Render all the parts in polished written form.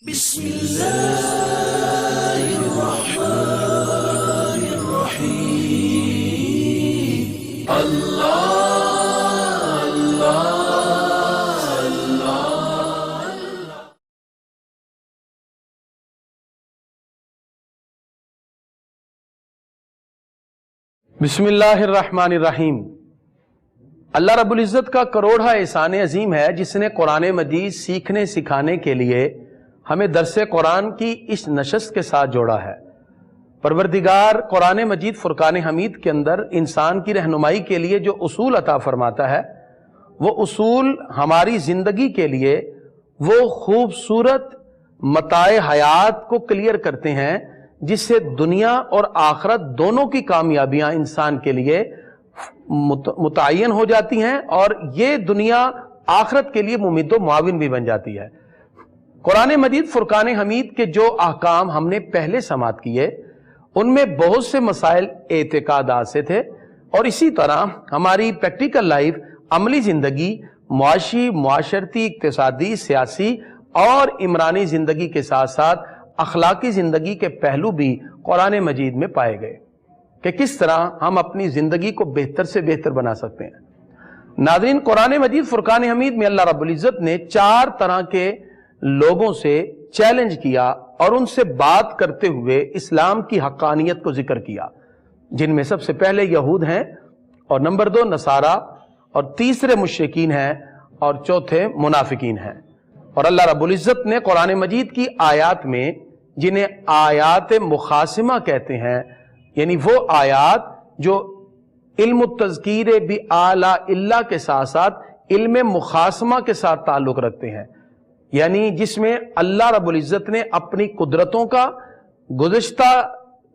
بسم الله الرحمن الرحيم الله الله الله بسم اللہ الرحمن الرحیم۔ اللہ رب العزت کا کروڑا احسان عظیم ہے جس نے قرآن مجید سیکھنے سکھانے کے لیے ہمیں درس قرآن کی اس نشست کے ساتھ جوڑا ہے۔ پروردگار قرآن مجید فرقان حمید کے اندر انسان کی رہنمائی کے لیے جو اصول عطا فرماتا ہے، وہ اصول ہماری زندگی کے لیے وہ خوبصورت متاع حیات کو کلیئر کرتے ہیں جس سے دنیا اور آخرت دونوں کی کامیابیاں انسان کے لیے متعین ہو جاتی ہیں، اور یہ دنیا آخرت کے لیے ممید و معاون بھی بن جاتی ہے۔ قرآن مجید فرقان حمید کے جو احکام ہم نے پہلے سماعت کیے ان میں بہت سے مسائل اعتقادات سے تھے، اور اسی طرح ہماری پریکٹیکل لائف، عملی زندگی، معاشی، معاشرتی، اقتصادی، سیاسی اور عمرانی زندگی کے ساتھ ساتھ اخلاقی زندگی کے پہلو بھی قرآن مجید میں پائے گئے کہ کس طرح ہم اپنی زندگی کو بہتر سے بہتر بنا سکتے ہیں۔ ناظرین، قرآن مجید فرقان حمید میں اللہ رب العزت نے 4 طرح کے لوگوں سے چیلنج کیا اور ان سے بات کرتے ہوئے اسلام کی حقانیت کو ذکر کیا، جن میں سب سے پہلے یہود ہیں، اور نمبر 2 نصارہ، اور تیسرے مشرکین ہیں، اور چوتھے منافقین ہیں۔ اور اللہ رب العزت نے قرآن مجید کی آیات میں، جنہیں آیات مخاصمہ کہتے ہیں، یعنی وہ آیات جو علم التذکیر بآلاء اللہ کے ساتھ ساتھ علم مخاصمہ کے ساتھ تعلق رکھتے ہیں، یعنی جس میں اللہ رب العزت نے اپنی قدرتوں کا گزشتہ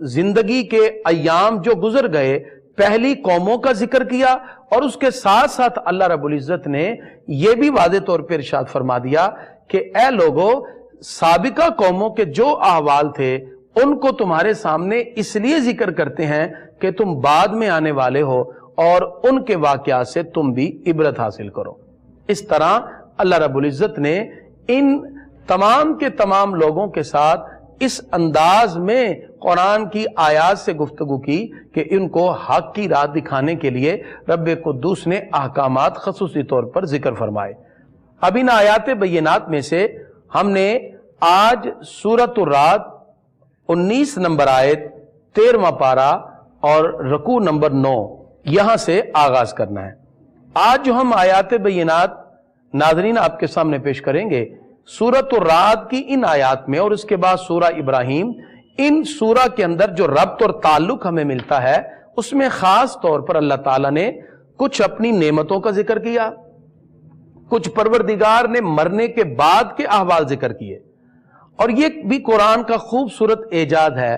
زندگی کے ایام جو گزر گئے پہلی قوموں کا ذکر کیا، اور اس کے ساتھ ساتھ اللہ رب العزت نے یہ بھی واضح طور پر ارشاد فرما دیا کہ اے لوگو، سابقہ قوموں کے جو احوال تھے ان کو تمہارے سامنے اس لیے ذکر کرتے ہیں کہ تم بعد میں آنے والے ہو اور ان کے واقعات سے تم بھی عبرت حاصل کرو۔ اس طرح اللہ رب العزت نے ان تمام کے تمام لوگوں کے ساتھ اس انداز میں قرآن کی آیات سے گفتگو کی کہ ان کو حق کی راہ دکھانے کے لیے رب قدوس نے احکامات خصوصی طور پر ذکر فرمائے۔ اب ان آیات بینات میں سے ہم نے آج سورۃ الرعد 19 نمبر آیت 13واں پارہ اور رکوع نمبر 9 یہاں سے آغاز کرنا ہے۔ آج جو ہم آیات بینات ناظرین آپ کے سامنے پیش کریں گے، سورۃ الرعد کی ان آیات میں اور اس کے بعد سورہ ابراہیم، ان سورہ کے اندر جو ربط اور تعلق ہمیں ملتا ہے اس میں خاص طور پر اللہ تعالیٰ نے کچھ اپنی نعمتوں کا ذکر کیا، کچھ پروردگار نے مرنے کے بعد کے احوال ذکر کیے، اور یہ بھی قرآن کا خوبصورت اعجاز ہے۔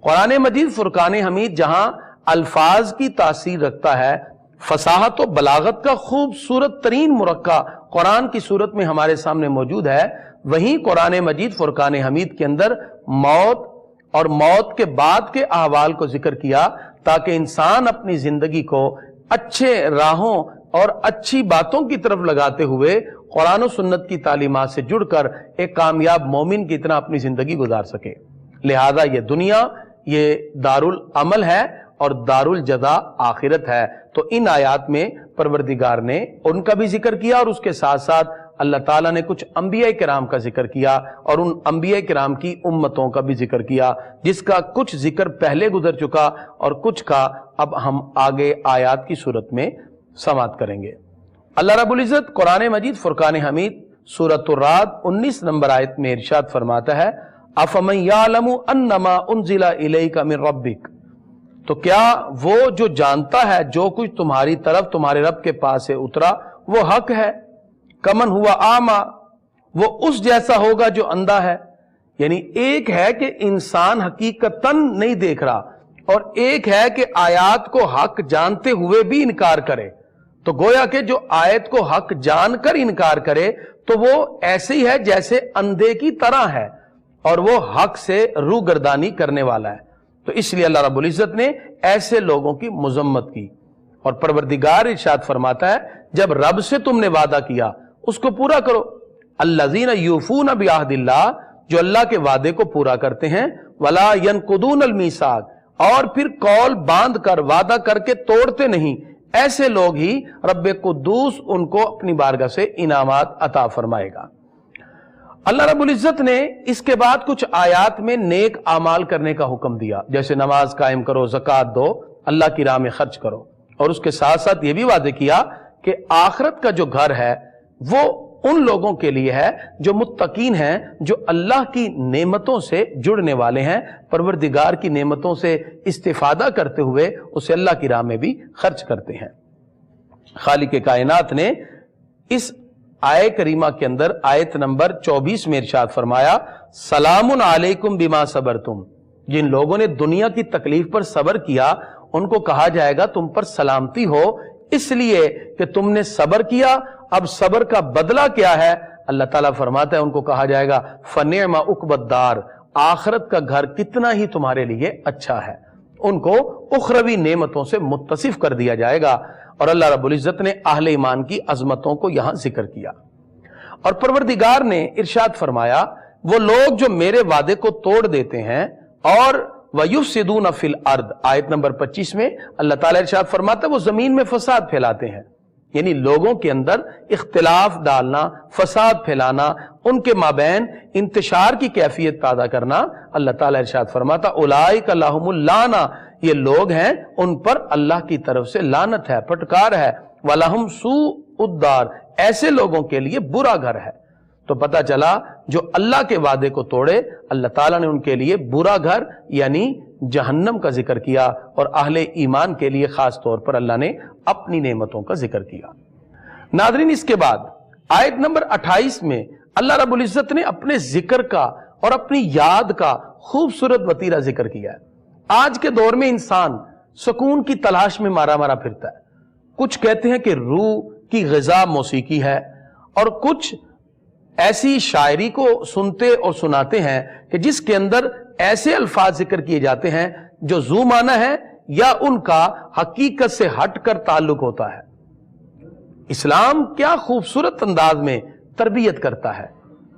قرآن مجید فرقان حمید جہاں الفاظ کی تاثیر رکھتا ہے، فصاحت و بلاغت کا خوبصورت ترین مرکب قرآن کی صورت میں ہمارے سامنے موجود ہے، وہیں قرآن مجید فرقان حمید کے اندر موت اور موت کے بعد کے احوال کو ذکر کیا تاکہ انسان اپنی زندگی کو اچھے راہوں اور اچھی باتوں کی طرف لگاتے ہوئے قرآن و سنت کی تعلیمات سے جڑ کر ایک کامیاب مومن کی طرح اپنی زندگی گزار سکے۔ لہذا یہ دنیا یہ دارالعمل ہے اور دارالجزا آخرت ہے۔ تو ان آیات میں پروردگار نے ان کا بھی ذکر کیا، اور اس کے ساتھ ساتھ اللہ تعالیٰ نے کچھ انبیاء کرام کا ذکر کیا، اور ان انبیاء کرام کی امتوں کا بھی ذکر کیا، جس کا کچھ ذکر پہلے گزر چکا اور کچھ کا اب ہم آگے آیات کی صورت میں سماعت کریں گے۔ اللہ رب العزت قرآن مجید فرقان حمید سورۃ الرعد 19 نمبر آیت میں ارشاد فرماتا ہے، أَفَمَنْ يَعْلَمُ أَنَّمَا أُنزِلَ إِلَيْكَ مِنْ رَبِّكَ، تو کیا وہ جو جانتا ہے جو کچھ تمہاری طرف تمہارے رب کے پاس سے اترا وہ حق ہے، کمن ہوا اعمیٰ، وہ اس جیسا ہوگا جو اندھا ہے۔ یعنی ایک ہے کہ انسان حقیقتاً نہیں دیکھ رہا، اور ایک ہے کہ آیات کو حق جانتے ہوئے بھی انکار کرے، تو گویا کہ جو آیت کو حق جان کر انکار کرے تو وہ ایسے ہی ہے جیسے اندھے کی طرح ہے، اور وہ حق سے روگردانی کرنے والا ہے۔ تو اس لیے اللہ رب العزت نے ایسے لوگوں کی مذمت کی، اور پروردگار ارشاد فرماتا ہے جب رب سے تم نے وعدہ کیا اس کو پورا کرو۔ الذین یوفون بعہد اللہ، جو اللہ کے وعدے کو پورا کرتے ہیں، ولا ینقضون المیثاق، اور پھر قول باندھ کر وعدہ کر کے توڑتے نہیں، ایسے لوگ ہی رب قدوس ان کو اپنی بارگاہ سے انعامات عطا فرمائے گا۔ اللہ رب العزت نے اس کے بعد کچھ آیات میں نیک اعمال کرنے کا حکم دیا، جیسے نماز قائم کرو، زکوٰۃ دو، اللہ کی راہ میں خرچ کرو، اور اس کے ساتھ ساتھ یہ بھی واضح کیا کہ آخرت کا جو گھر ہے وہ ان لوگوں کے لیے ہے جو متقین ہیں، جو اللہ کی نعمتوں سے جڑنے والے ہیں، پروردگار کی نعمتوں سے استفادہ کرتے ہوئے اسے اللہ کی راہ میں بھی خرچ کرتے ہیں۔ خالق کائنات نے اس آیت کریمہ کے اندر آیت نمبر 24 میں ارشاد فرمایا، سلام علیکم بما صبرتم، جن لوگوں نے دنیا کی تکلیف پر صبر کیا ان کو کہا جائے گا تم پر سلامتی ہو، اس لیے کہ تم نے صبر کیا۔ اب صبر کا بدلہ کیا ہے؟ اللہ تعالیٰ فرماتا ہے ان کو کہا جائے گا فنعم عقبی الدار، آخرت کا گھر کتنا ہی تمہارے لیے اچھا ہے۔ ان کو اخروی نعمتوں سے متصف کر دیا جائے گا۔ اور اللہ رب العزت نے اہل ایمان کی عظمتوں کو یہاں ذکر کیا، اور پروردگار نے ارشاد فرمایا وہ لوگ جو میرے وعدے کو توڑ دیتے ہیں اور وَيُفْسِدُونَ فِي الْأَرْضِ، آیت نمبر 25 میں اللہ تعالیٰ ارشاد فرماتا ہے وہ زمین میں فساد پھیلاتے ہیں، یعنی لوگوں کے اندر اختلاف ڈالنا، فساد پھیلانا، ان کے مابین انتشار کی کیفیت پیدا کرنا۔ اللہ تعالیٰ ارشاد فرماتا اولئک لہم اللعنہ، یہ لوگ ہیں ان پر اللہ کی طرف سے لعنت ہے، پھٹکار ہے، وَلَهُمْ سُوءُ الدَّارِ، ایسے لوگوں کے لیے برا گھر ہے۔ تو پتہ چلا جو اللہ کے وعدے کو توڑے اللہ تعالیٰ نے ان کے لیے برا گھر یعنی جہنم کا ذکر کیا، اور اہل ایمان کے لیے خاص طور پر اللہ نے اپنی نعمتوں کا ذکر کیا۔ ناظرین، اس کے بعد آیت نمبر 28 میں اللہ رب العزت نے اپنے ذکر کا اور اپنی یاد کا خوبصورت وتیرہ ذکر کیا ہے۔ آج کے دور میں انسان سکون کی تلاش میں مارا مارا پھرتا ہے۔ کچھ کہتے ہیں کہ روح کی غذا موسیقی ہے، اور کچھ ایسی شاعری کو سنتے اور سناتے ہیں کہ جس کے اندر ایسے الفاظ ذکر کیے جاتے ہیں جو ذو معنی ہے یا ان کا حقیقت سے ہٹ کر تعلق ہوتا ہے۔ اسلام کیا خوبصورت انداز میں تربیت کرتا ہے۔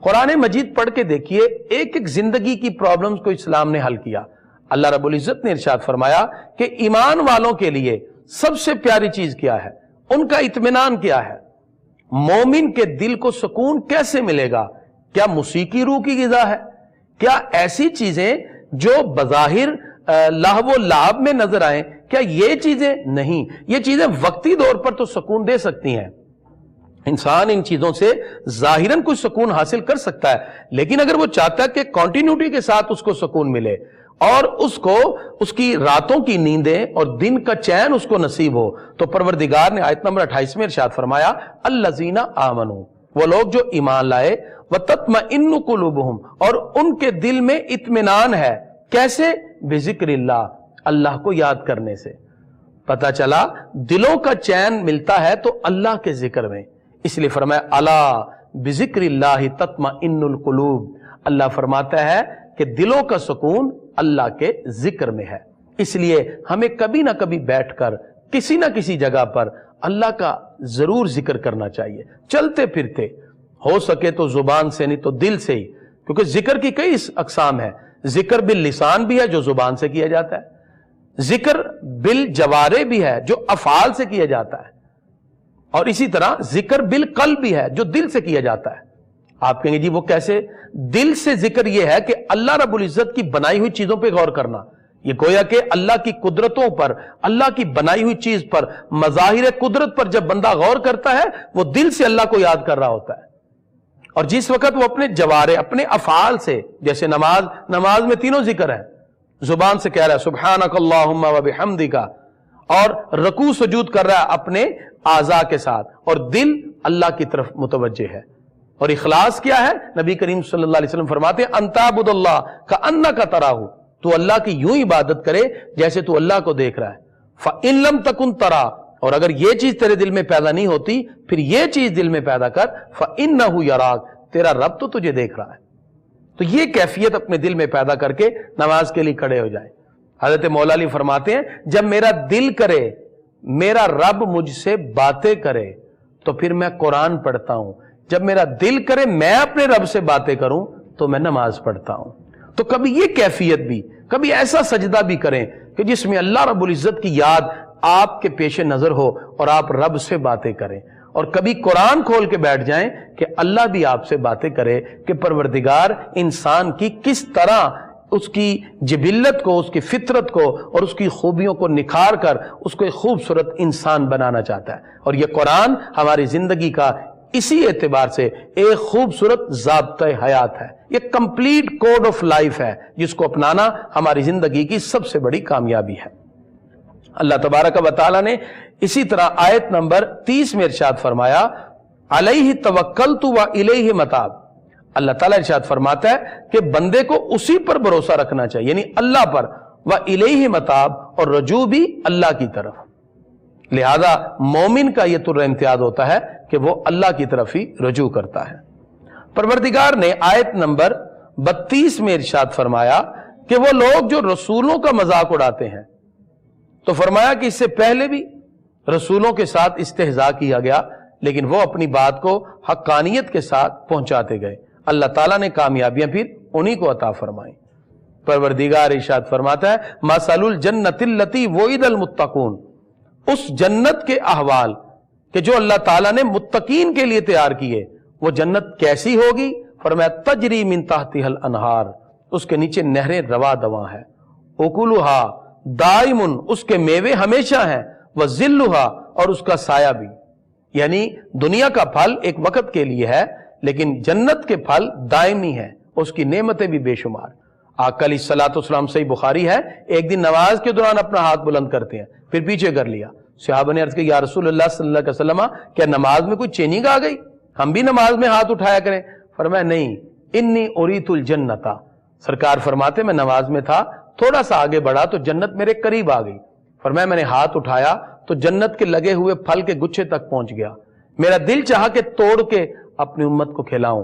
قرآن مجید پڑھ کے دیکھیے، ایک ایک زندگی کی پرابلمز کو اسلام نے حل کیا۔ اللہ رب العزت نے ارشاد فرمایا کہ ایمان والوں کے لیے سب سے پیاری چیز کیا ہے، ان کا اطمینان کیا ہے۔ مومن کے دل کو سکون کیسے ملے گا؟ کیا موسیقی روح کی غذا ہے؟ کیا ایسی چیزیں جو بظاہر لہو و لعب میں نظر آئیں، کیا یہ چیزیں نہیں؟ یہ چیزیں وقتی طور پر تو سکون دے سکتی ہیں، انسان ان چیزوں سے ظاہراً کچھ سکون حاصل کر سکتا ہے، لیکن اگر وہ چاہتا ہے کہ کنٹینیوٹی کے ساتھ اس کو سکون ملے اور اس کو اس کی راتوں کی نیندیں اور دن کا چین اس کو نصیب ہو، تو پروردگار نے آیت نمبر 28 میں ارشاد فرمایا الذین آمنوا، وہ لوگ جو ایمان لائے، وتطمئن قلوبہم، اور ان کے دل میں اطمینان ہے۔ کیسے؟ بذکر اللہ، اللہ کو یاد کرنے سے۔ پتہ چلا دلوں کا چین ملتا ہے تو اللہ کے ذکر میں، اس لیے فرمایا الا بذکر اللہ تطمئن القلوب۔ اللہ فرماتا ہے کہ دلوں کا سکون اللہ کے ذکر میں ہے۔ اس لیے ہمیں کبھی نہ کبھی بیٹھ کر کسی نہ کسی جگہ پر اللہ کا ضرور ذکر کرنا چاہیے، چلتے پھرتے، ہو سکے تو زبان سے نہیں تو دل سے ہی، کیونکہ ذکر کی کئی اقسام ہیں۔ ذکر باللسان بھی ہے جو زبان سے کیا جاتا ہے، ذکر بالجوارح بھی ہے جو افعال سے کیا جاتا ہے، اور اسی طرح ذکر بالقلب بھی ہے جو دل سے کیا جاتا ہے۔ آپ کہیں گے جی وہ کیسے؟ دل سے ذکر یہ ہے کہ اللہ رب العزت کی بنائی ہوئی چیزوں پہ غور کرنا، یہ گویا کہ اللہ کی قدرتوں پر، اللہ کی بنائی ہوئی چیز پر، مظاہر قدرت پر جب بندہ غور کرتا ہے وہ دل سے اللہ کو یاد کر رہا ہوتا ہے۔ اور جس وقت وہ اپنے جوارے، اپنے افعال سے، جیسے نماز میں تینوں ذکر ہے، زبان سے کہہ رہا ہے سبحانک اللہم و بحمدک، اور رکوع سجود کر رہا ہے اپنے اعضاء کے ساتھ، اور دل اللہ کی طرف متوجہ ہے۔ اور اخلاص کیا ہے؟ نبی کریم صلی اللہ علیہ وسلم فرماتے ہیں ان تعبد اللہ کأنک تراہ، تو اللہ کی یوں عبادت کرے جیسے تو اللہ کو دیکھ رہا ہے۔ فإن لم تکن ترا، اور اگر یہ چیز تیرے دل میں پیدا نہیں ہوتی پھر یہ چیز دل میں پیدا کر، فإنہ یراک، تیرا رب تو تجھے دیکھ رہا ہے۔ تو یہ کیفیت اپنے دل میں پیدا کر کے نماز کے لیے کھڑے ہو جائیں۔ حضرت مولا علی فرماتے ہیں جب میرا دل کرے میرا رب مجھ سے باتیں کرے تو پھر میں قرآن پڑھتا ہوں، جب میرا دل کرے میں اپنے رب سے باتیں کروں تو میں نماز پڑھتا ہوں۔ تو کبھی یہ کیفیت بھی، کبھی ایسا سجدہ بھی کریں کہ جس میں اللہ رب العزت کی یاد آپ کے پیش نظر ہو اور آپ رب سے باتیں کریں، اور کبھی قرآن کھول کے بیٹھ جائیں کہ اللہ بھی آپ سے باتیں کرے کہ پروردگار انسان کی کس طرح اس کی جبلت کو، اس کی فطرت کو اور اس کی خوبیوں کو نکھار کر اس کو ایک خوبصورت انسان بنانا چاہتا ہے۔ اور یہ قرآن ہماری زندگی کا اسی اعتبار سے ایک خوبصورت ضابطۂ حیات ہے، یہ کمپلیٹ کوڈ آف لائف ہے جس کو اپنانا ہماری زندگی کی سب سے بڑی کامیابی ہے۔ اللہ تبارک و تعالیٰ نے اسی طرح آیت نمبر 30 میں ارشاد فرمایا، علیہ توکلت و الیہ متاب۔ اللہ تعالیٰ ارشاد فرماتا ہے کہ بندے کو اسی پر بھروسہ رکھنا چاہیے، یعنی اللہ پر، و الیہ متاب، اور رجوع بھی اللہ کی طرف۔ لہذا مومن کا یہ طر امتیاز ہوتا ہے کہ وہ اللہ کی طرف ہی رجوع کرتا ہے۔ پروردگار نے آیت نمبر 32 میں ارشاد فرمایا کہ وہ لوگ جو رسولوں کا مذاق اڑاتے ہیں، تو فرمایا کہ اس سے پہلے بھی رسولوں کے ساتھ استہزاء کیا گیا، لیکن وہ اپنی بات کو حقانیت کے ساتھ پہنچاتے گئے۔ اللہ تعالیٰ نے کامیابیاں پھر انہی کو عطا فرمائیں۔ پروردگار ارشاد فرماتا ہے، مثل الجنۃ التی وعد المتقون، اس جنت کے احوال کہ جو اللہ تعالیٰ نے متقین کے لیے تیار کیے، وہ جنت کیسی ہوگی؟ فرمایا تجری من تحتها الانہار، اس کے نیچے نہریں رواں دواں ہیں، اکلھا دائم، اس کے میوے ہمیشہ ہیں، وظلھا، اور اس کا سایہ بھی۔ یعنی دنیا کا پھل ایک وقت کے لیے ہے، لیکن جنت کے پھل دائمی ہیں، اس کی نعمتیں بھی بے شمار۔ آقا علیہ الصلوۃ والسلام، صحیح بخاری ہے، ایک دن نماز کے دوران اپنا ہاتھ بلند کرتے ہیں، پھر پیچھے کر لیا۔ صحابہ نے عرض کیا، یا رسول اللہ صلی اللہ علیہ وسلم، کیا نماز میں کوئی چینی آ گئی؟ ہم بھی نماز میں ہاتھ اٹھایا کریں۔ فرمایا نہیں، انی اریت الجنت، سرکار فرماتے میں نماز میں تھا، تھوڑا سا آگے بڑھا تو جنت میرے قریب آ گئی۔ فرمایا میں نے ہاتھ اٹھایا تو جنت کے لگے ہوئے پھل کے گچھے تک پہنچ گیا، میرا دل چاہا کہ توڑ کے اپنی امت کو کھلاؤں،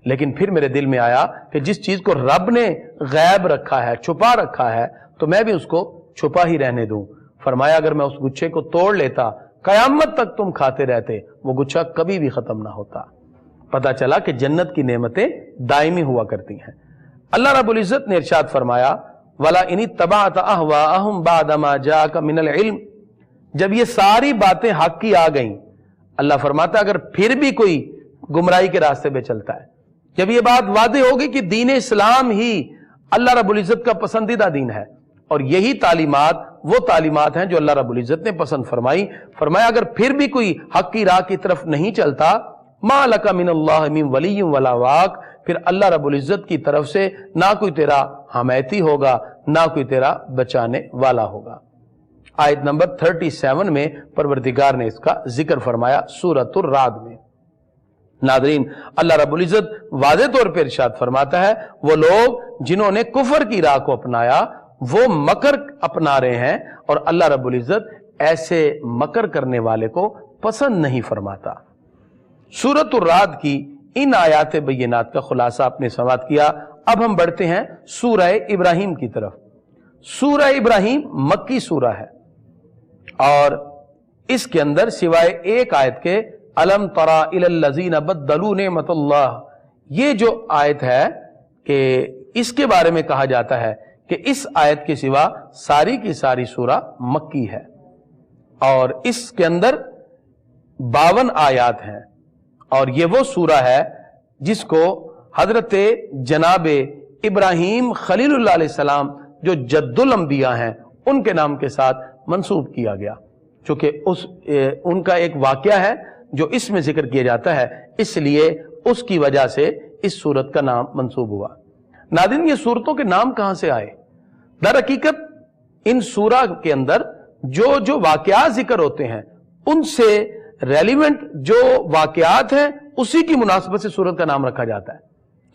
لیکن پھر میرے دل میں آیا کہ جس چیز کو رب نے غیب رکھا ہے، چھپا رکھا ہے، تو میں بھی اس کو چھپا ہی رہنے دوں۔ فرمایا اگر میں اس گچھے کو توڑ لیتا، قیامت تک تم کھاتے رہتے، وہ گچھا کبھی بھی ختم نہ ہوتا۔ پتا چلا کہ جنت کی نعمتیں دائمی ہوا کرتی ہیں۔ اللہ رب العزت نے ارشاد فرمایا، وَلَا إِنِ اتَّبَعْتَ أَهْوَاءَهُمْ بَعْدَ مَا جَاءَكَ مِنَ الْعِلْمِ، جب یہ ساری باتیں حق کی آ گئیں، اللہ فرماتا ہے اگر پھر بھی کوئی گمراہی کے راستے پہ چلتا ہے، جب یہ بات واضح ہوگی کہ دین اسلام ہی اللہ رب العزت کا پسندیدہ دین ہے، اور یہی تعلیمات وہ تعلیمات ہیں جو اللہ رب العزت نے پسند فرمائی، فرمایا اگر پھر بھی کوئی حق کی راہ کی طرف نہیں چلتا، مَا لَكَ مِنَ اللَّهِ مِن وَلِيٍّ وَلَا وَاقٍ، پھر اللہ رب العزت کی طرف سے نہ کوئی تیرا حمایتی ہوگا، نہ کوئی تیرا بچانے والا ہوگا۔ آیت نمبر 37 میں پروردگار نے اس کا ذکر فرمایا سورۃ الرعد میں۔ ناظرین، اللہ رب العزت واضح طور پر ارشاد فرماتا ہے، وہ لوگ جنہوں نے کفر کی راہ کو اپنایا وہ مکر اپنا رہے ہیں، اور اللہ رب العزت ایسے مکر کرنے والے کو پسند نہیں فرماتا۔ سورۃ الرعد کی ان آیات بینات کا خلاصہ آپ نے سماعت کیا۔ اب ہم بڑھتے ہیں سورہ ابراہیم کی طرف۔ سورہ ابراہیم مکی سورہ ہے، اور اس کے اندر سوائے ایک آیت کے الم تری الی الذین بدلوا نعمت اللہ، یہ جو آیت ہے کہ اس کے بارے میں کہا جاتا ہے کہ اس آیت کے سوا ساری کی ساری سورہ مکی ہے، اور اس کے اندر 52 آیات ہیں، اور یہ وہ سورہ ہے جس کو حضرت جناب ابراہیم خلیل اللہ علیہ السلام جو جد الانبیاء ہیں ان کے نام کے ساتھ منسوب کیا گیا، چونکہ ان کا ایک واقعہ ہے جو اس میں ذکر کیا جاتا ہے، اس لیے اس کی وجہ سے اس سورت کا نام منسوب ہوا۔ ناظرین، یہ سورتوں کے نام کہاں سے آئے؟ در حقیقت ان سورہ کے اندر جو واقعات ذکر ہوتے ہیں ان سے ریلیونٹ جو واقعات ہیں اسی کی مناسبت سے سورت کا نام رکھا جاتا ہے۔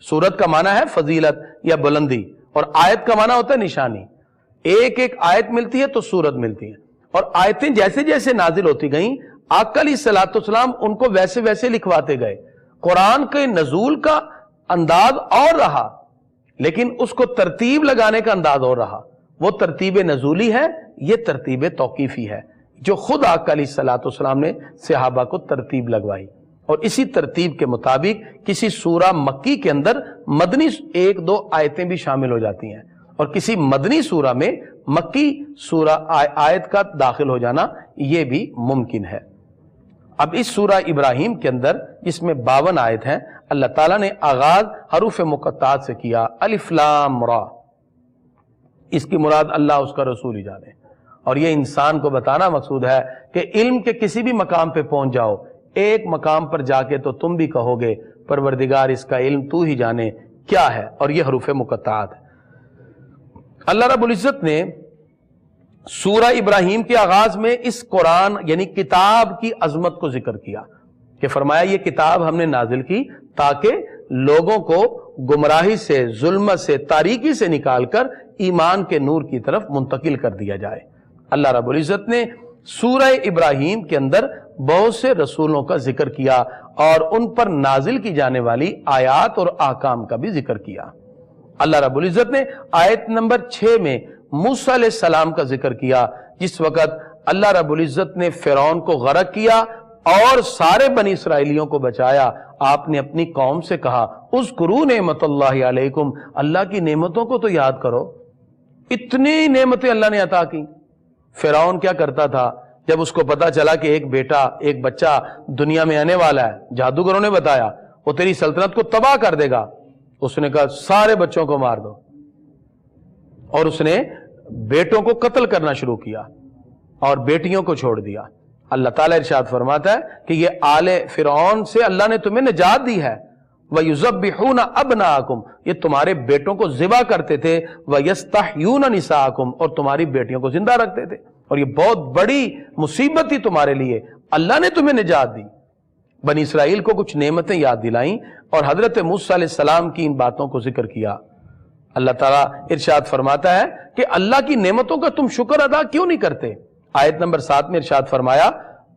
سورت کا معنی ہے فضیلت یا بلندی، اور آیت کا معنی ہوتا ہے نشانی۔ ایک ایک آیت ملتی ہے تو سورت ملتی ہے، اور آیتیں جیسے جیسے نازل ہوتی گئیں آقا علیہ الصلوۃ والسلام ان کو ویسے ویسے لکھواتے گئے۔ قرآن کے نزول کا انداز اور رہا، لیکن اس کو ترتیب لگانے کا انداز اور رہا۔ وہ ترتیب نزولی ہے، یہ ترتیب توقیفی ہے جو خود آقا علیہ الصلوۃ والسلام نے صحابہ کو ترتیب لگوائی۔ اور اسی ترتیب کے مطابق کسی سورہ مکی کے اندر مدنی 1-2 آیتیں بھی شامل ہو جاتی ہیں، اور کسی مدنی سورہ میں مکی سورہ آیت کا داخل ہو جانا یہ بھی ممکن ہے۔ اب اس سورہ ابراہیم کے اندر جس میں 52 آیت ہیں، اللہ تعالیٰ نے آغاز حروف مقطعات سے کیا، الف لام را۔ اس کی مراد اللہ اس کا رسول ہی جانے، اور یہ انسان کو بتانا مقصود ہے کہ علم کے کسی بھی مقام پہ پہنچ جاؤ، ایک مقام پر جا کے تو تم بھی کہو گے پروردگار اس کا علم تو ہی جانے کیا ہے، اور یہ حروف مقطعات ہے۔ اللہ رب العزت نے سورہ ابراہیم کے آغاز میں اس قرآن یعنی کتاب کی عظمت کو ذکر کیا کہ فرمایا یہ کتاب ہم نے نازل کی تاکہ لوگوں کو گمراہی سے، ظلمت سے، تاریکی سے نکال کر ایمان کے نور کی طرف منتقل کر دیا جائے۔ اللہ رب العزت نے سورہ ابراہیم کے اندر بہت سے رسولوں کا ذکر کیا اور ان پر نازل کی جانے والی آیات اور احکام کا بھی ذکر کیا۔ اللہ رب العزت نے آیت نمبر 6 میں موسیٰ علیہ السلام کا ذکر کیا، جس وقت اللہ رب العزت نے فرعون کو غرق کیا اور سارے بنی اسرائیلیوں کو بچایا۔ آپ نے اپنی قوم سے کہا اذکروا نعمت اللہ علیکم، اللہ کی نعمتوں کو تو یاد کرو، اتنی نعمتیں اللہ نے عطا کی۔ فرعون کیا کرتا تھا جب اس کو پتا چلا کہ ایک بچہ دنیا میں آنے والا ہے، جادوگروں نے بتایا وہ تیری سلطنت کو تباہ کر دے گا، اس نے کہا سارے بچوں کو مار دو، اور اس نے بیٹوں کو قتل کرنا شروع کیا اور بیٹیوں کو چھوڑ دیا۔ اللہ تعالیٰ ارشاد فرماتا ہے کہ یہ آل فرعون سے اللہ نے تمہیں نجات دی ہے۔ وَيُذَبِّحُونَ أَبْنَاءَكُمْ، یہ تمہارے بیٹوں کو ذبح کرتے تھے، وَيَسْتَحْيُونَ نِسَاءَكُمْ، اور تمہاری بیٹیوں کو زندہ رکھتے تھے، اور یہ بہت بڑی مصیبت تھی تمہارے لیے، اللہ نے تمہیں نجات دی۔ بنی اسرائیل کو کچھ نعمتیں یاد دلائیں اور حضرت موسیٰ علیہ السلام کی ان باتوں کو ذکر کیا۔ اللہ تعالیٰ ارشاد فرماتا ہے کہ اللہ کی نعمتوں کا تم شکر ادا کیوں نہیں کرتے؟ آیت نمبر 7 میں ارشاد فرمایا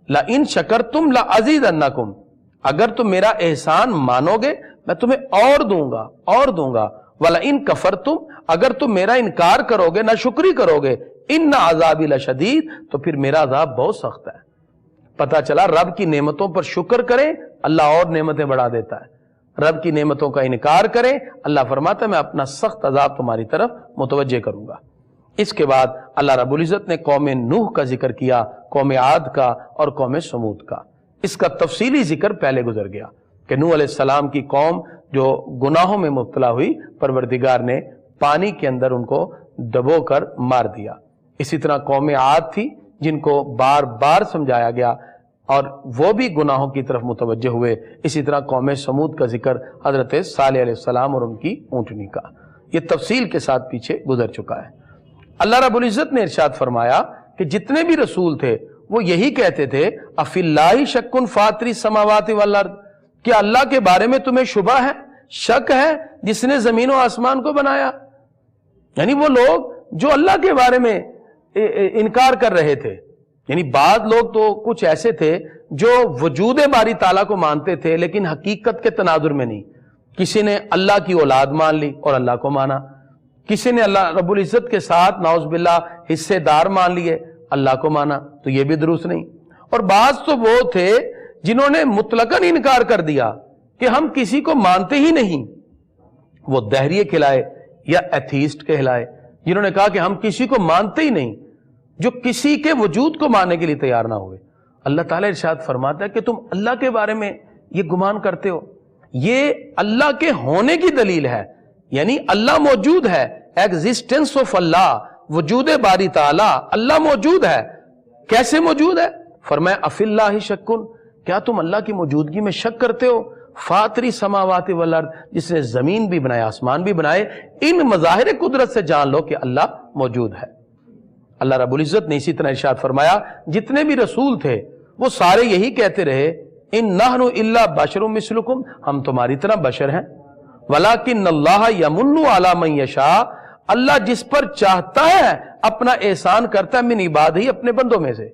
لَإِن شَكَرْتُمْ لَأَزِيدَنَّكُمْ، اگر تم میرا احسان مانو گے میں تمہیں اور دوں گا وَلَئِن كَفَرْتُمْ، اگر تم میرا انکار کرو گے، ناشکری کرو گے، إِنَّ عَذَابِي لَشَدِيدٌ، تو پھر میرا عذاب بہت سخت ہے۔ پتہ چلا رب کی نعمتوں پر شکر کریں اللہ اور نعمتیں بڑھا دیتا ہے، رب کی نعمتوں کا انکار کریں اللہ فرماتا ہے میں اپنا سخت عذاب تمہاری طرف متوجہ کروں گا۔ اس کے بعد اللہ رب العزت نے قوم نوح کا ذکر کیا، قوم عاد کا اور قوم سمود کا۔ اس کا تفصیلی ذکر پہلے گزر گیا کہ نوح علیہ السلام کی قوم جو گناہوں میں مبتلا ہوئی، پروردگار نے پانی کے اندر ان کو دبو کر مار دیا۔ اسی طرح قوم عاد تھی جن کو بار بار سمجھایا گیا اور وہ بھی گناہوں کی طرف متوجہ ہوئے۔ اسی طرح قوم سمود کا ذکر حضرت صالح علیہ السلام اور ان کی اونٹنی کا، یہ تفصیل کے ساتھ پیچھے گزر چکا ہے۔ اللہ رب العزت نے ارشاد فرمایا کہ جتنے بھی رسول تھے وہ یہی کہتے تھے افی اللہ شک فاطر السماوات والارض، کہ اللہ کے بارے میں تمہیں شبہ ہے، شک ہے جس نے زمین و آسمان کو بنایا۔ یعنی وہ لوگ جو اللہ کے بارے میں انکار کر رہے تھے، یعنی بعض لوگ تو کچھ ایسے تھے جو وجود باری تعالیٰ کو مانتے تھے لیکن حقیقت کے تناظر میں نہیں۔ کسی نے اللہ کی اولاد مان لی اور اللہ کو مانا، کسی نے اللہ رب العزت کے ساتھ نعوذ باللہ حصے دار مان لیے، اللہ کو مانا، تو یہ بھی درست نہیں۔ اور بعض تو وہ تھے جنہوں نے مطلقاً انکار کر دیا کہ ہم کسی کو مانتے ہی نہیں، وہ دہریے کہلائے یا ایتھیسٹ کہلائے، جنہوں نے کہا کہ ہم کسی کو مانتے ہی نہیں، جو کسی کے وجود کو ماننے کے لیے تیار نہ ہوئے۔ اللہ تعالیٰ ارشاد فرماتا ہے کہ تم اللہ کے بارے میں یہ گمان کرتے ہو، یہ اللہ کے ہونے کی دلیل ہے، یعنی اللہ موجود ہے، ایگزسٹنس آف اللہ، وجود باری تعالیٰ، اللہ موجود ہے۔ کیسے موجود ہے؟ فرمایا افی اللہ شکن، کیا تم اللہ کی موجودگی میں شک کرتے ہو؟ فاطری سماوات والارض، جس نے زمین بھی بنائے آسمان بھی بنائے، ان مظاہر قدرت سے جان لو کہ اللہ موجود ہے۔ اللہ رب العزت نے اسی طرح ارشاد فرمایا جتنے بھی رسول تھے وہ سارے یہی کہتے رہے ان نحن الا بشر مثلکم، ہم تمہاری طرح بشر ہیں، ولکن اللہ یمن علی من یشاء، اللہ جس پر چاہتا ہے اپنا احسان کرتا ہے من عبادہ، اپنے بندوں میں سے۔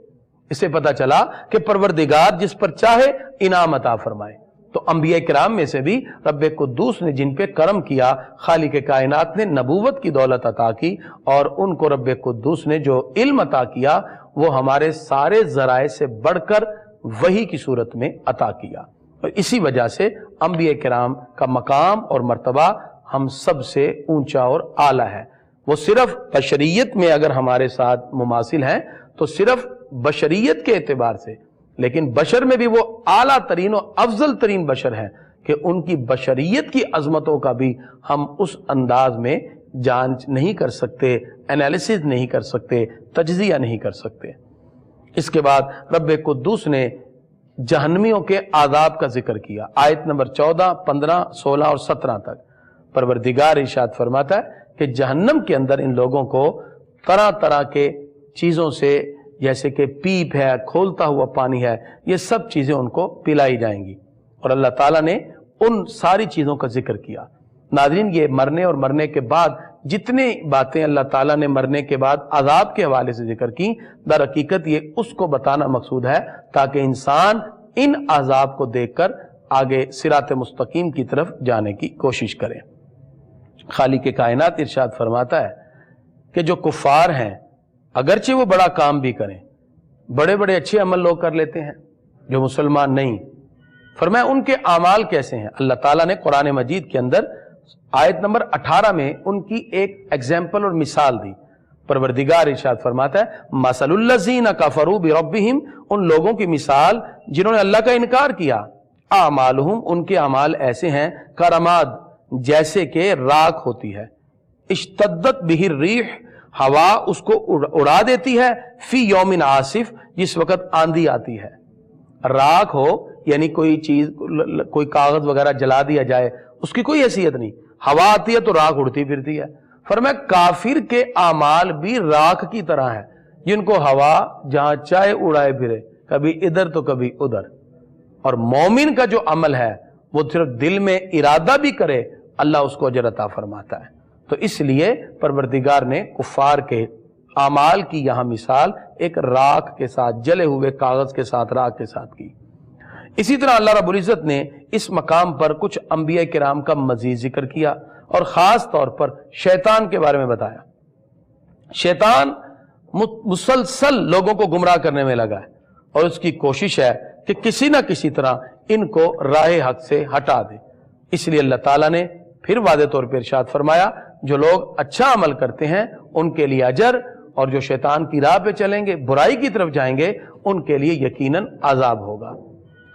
اس سے پتہ چلا کہ پروردگار جس پر چاہے انعام عطا فرمائے۔ تو انبیاء کرام میں سے بھی رب قدوس نے جن پہ کرم کیا، خالق کائنات نے نبوت کی دولت عطا کی، اور ان کو رب قدوس نے جو علم عطا کیا وہ ہمارے سارے ذرائع سے بڑھ کر وحی کی صورت میں عطا کیا۔ اور اسی وجہ سے انبیاء کرام کا مقام اور مرتبہ ہم سب سے اونچا اور اعلیٰ ہے۔ وہ صرف بشریت میں اگر ہمارے ساتھ مماثل ہیں تو صرف بشریت کے اعتبار سے، لیکن بشر میں بھی وہ اعلیٰ ترین و افضل ترین بشر ہیں کہ ان کی بشریت کی عظمتوں کا بھی ہم اس انداز میں جانچ نہیں کر سکتے، انالیسز نہیں کر سکتے، تجزیہ نہیں کر سکتے۔ اس کے بعد رب قدوس نے جہنمیوں کے عذاب کا ذکر کیا، آیت نمبر 14، 15، 16 اور 17 تک۔ پروردگار ارشاد فرماتا ہے کہ جہنم کے اندر ان لوگوں کو طرح طرح کے چیزوں سے، جیسے کہ پیپ ہے، کھولتا ہوا پانی ہے، یہ سب چیزیں ان کو پلائی جائیں گی، اور اللہ تعالیٰ نے ان ساری چیزوں کا ذکر کیا۔ ناظرین، یہ مرنے اور مرنے کے بعد جتنے باتیں اللہ تعالیٰ نے مرنے کے بعد عذاب کے حوالے سے ذکر کی، در حقیقت یہ اس کو بتانا مقصود ہے تاکہ انسان ان عذاب کو دیکھ کر آگے صراط مستقیم کی طرف جانے کی کوشش کرے۔ خالق کائنات ارشاد فرماتا ہے کہ جو کفار ہیں اگرچہ وہ بڑا کام بھی کریں، بڑے بڑے اچھے عمل لوگ کر لیتے ہیں جو مسلمان نہیں، فرمایا ان کے اعمال کیسے ہیں۔ اللہ تعالیٰ نے قرآن مجید کے اندر آیت نمبر 18 میں ان کی ایک ایگزامپل اور مثال دی۔ پروردگار ارشاد فرماتا ہے مثل الذین کفروا بربہم، ان لوگوں کی مثال جنہوں نے اللہ کا انکار کیا، اعمالہم، ان کے اعمال ایسے ہیں کرماد، جیسے کہ راکھ ہوتی ہے، اشتدت بہ الریح، ہوا اس کو اڑا دیتی ہے، فی یوم عاصف، جس وقت آندھی آتی ہے۔ راکھ ہو یعنی کوئی چیز، کوئی کاغذ وغیرہ جلا دیا جائے، اس کی کوئی حیثیت نہیں، ہوا آتی ہے تو راکھ اڑتی پھرتی ہے۔ فرمایا کافر کے اعمال بھی راکھ کی طرح ہے، جن کو ہوا جہاں چاہے اڑائے پھرے، کبھی ادھر تو کبھی ادھر۔ اور مومن کا جو عمل ہے وہ صرف دل میں ارادہ بھی کرے، اللہ اس کو اجر عطا فرماتا ہے۔ تو اس لیے پروردگار نے کفار کے اعمال کی یہاں مثال ایک راکھ کے ساتھ، جلے ہوئے کاغذ کے ساتھ، راکھ کے ساتھ کی۔ اسی طرح اللہ رب العزت نے اس مقام پر کچھ انبیاء کرام کا مزید ذکر کیا، اور خاص طور پر شیطان کے بارے میں بتایا۔ شیطان مسلسل لوگوں کو گمراہ کرنے میں لگا ہے، اور اس کی کوشش ہے کہ کسی نہ کسی طرح ان کو راہ حق سے ہٹا دے۔ اس لیے اللہ تعالیٰ نے پھر واضح طور پر ارشاد فرمایا جو لوگ اچھا عمل کرتے ہیں ان کے لیے اجر، اور جو شیطان کی راہ پہ چلیں گے، برائی کی طرف جائیں گے، ان کے لیے یقیناً عذاب ہوگا۔